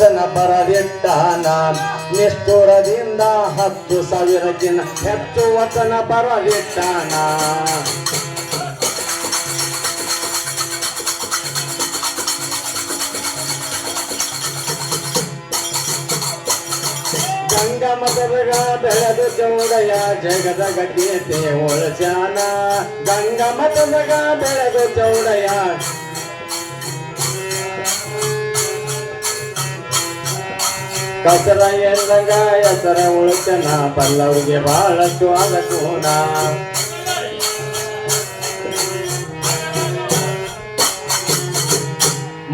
ವಚನ ಬರದಿಟ್ಟಾನ ನಿಷ್ಠುರದಿಂದ 10,000ಕ್ಕಿಂತ ಹೆಚ್ಚು ವಚನ ಬರದಿಟ್ಟಾನ ಗಂಗಮತದಗ ಬೆಳೆದು ಚೌಡಯ್ಯ ಜಗದ ಗೀತೆ ಉಳಿಸ್ಯಾನ ಗಂಗಮತದಗ ಬೆಳೆದು ಚೌಡಯ್ಯ ಕಸರ ಎಂದಾಗ ಹೆಸರ ಉಳಿಸನ ಬಲ್ಲವರಿಗೆ ಬಹಳಷ್ಟು ಆಗಕೂನ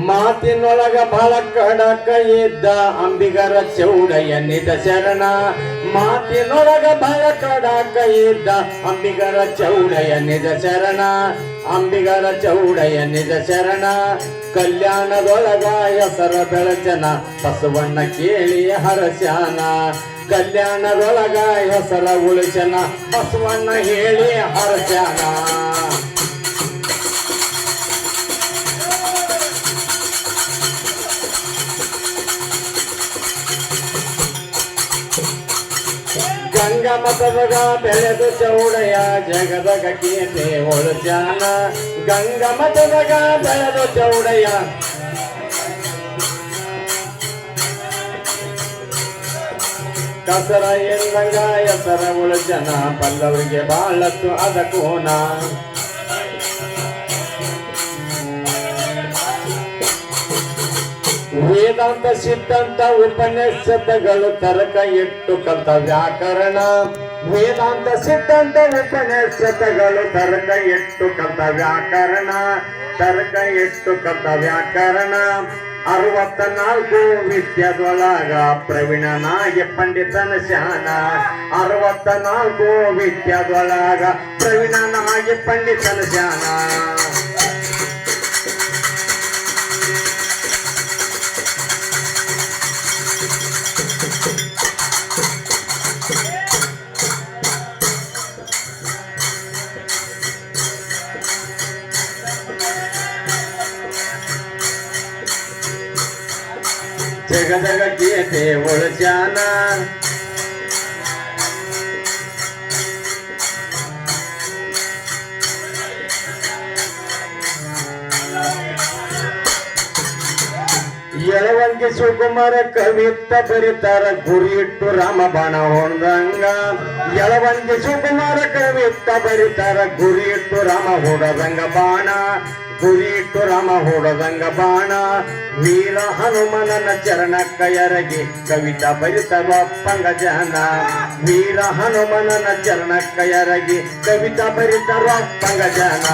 ಮಾತಿನೊಳಗ ಬಹಳ ಕಡಕ ಇದ್ದ ಅಂಬಿಗರ ಚೌಡಯ್ಯ ನಿಜ ಶರಣ ಮಾತಿನೊಳಗ ಬಹಳ ಕಡಕ ಇದ್ದ ಅಂಬಿಗರ ಚೌಡಯ್ಯ ನಿಜ ಶರಣ ಅಂಬಿಗರ ಚೌಡಯ್ಯ ನಿಜ ಶರಣ ಕಲ್ಯಾಣದೊಳಗ ಹೆಸರ ಬೆಳಚನ ಬಸವಣ್ಣ ಕೇಳಿ ಹರಸ್ಯಾನ ಕಲ್ಯಾಣದೊಳಗ ಹೆಸರ ಉಳಿಸನ ಬಸವಣ್ಣ ಹೇಳಿ ಹರಸ್ಯಾನ ಗಂಗಮತದಗ ಬೆಳೆದು ಚೌಡಯ್ಯ ಜಗದಗ ಗೀತೆ ಉಳಿಸ್ಯಾನ ಗಂಗಮತದಗ ಬೆಳೆದು ಚೌಡಯ್ಯ ಕಸರ ಎಂದಂಗ ಹೆಸರ ಉಳಿಸ್ಯಾನ ಬಲ್ಲವರಿಗೆ ಬಹಳಷ್ಟು ಅದಕೋನ ವೇದಾಂತ ಸಿದ್ಧಾಂತ ಉಪನಿಷತ್ತುಗಳು ತರ್ಕ ಇಟ್ಟು ಕಲ್ತ ವ್ಯಾಕರಣ ವೇದಾಂತ ಸಿದ್ಧಾಂತ ಉಪನಿಷತ್ತುಗಳು ತರ್ಕ ಇಟ್ಟು ಕಲ್ತ ವ್ಯಾಕರಣ ತರ್ಕ ಇಟ್ಟು ಕಲ್ತ ವ್ಯಾಕರಣ 64 ವಿದ್ಯದೊಳಗ ಪ್ರವೀಣನಾಗಿ ಪಂಡಿತನ ಶಾನ 64 ವಿದ್ಯದೊಳಗ ಪ್ರವೀಣನಾಗಿ ಪಂಡಿತನ ಶಾನ ಜಗದಗ ಗೀತೆ ಉಳಿಸ್ಯಾನ ಯಳವಂಗಿ ಶಿವಕುಮಾರ ಕವಿತ ಬರಿತಾರ ಗುರಿ ಇಟ್ಟು ರಾಮ ಬಾಣ ಹೊಡೆದಂಗ ಯಳವಂಗಿ ಶಿವಕುಮಾರ ಕವಿತ ಬರಿತಾರ ಗುರಿ ಇಟ್ಟು ರಾಮ ಹೊಡೆದಂಗ ಬಾಣ ಗುರಿ ಇಟ್ಟು ರಾಮ ಹೊಡೆದಂಗ ಬಾಣ ವೀರ ಹನುಮನನ ಚರಣಕ್ಕ ಎರಗಿ ಕವಿತಾ ಬರಿತಾರ ಅಪ್ಪಂಗ ಜನ ವೀರ ಹನುಮನನ ಚರಣಕ್ಕ ಎರಗಿ ಕವಿತಾ ಬರಿತಾರ ಅಪ್ಪಂಗ ಜನ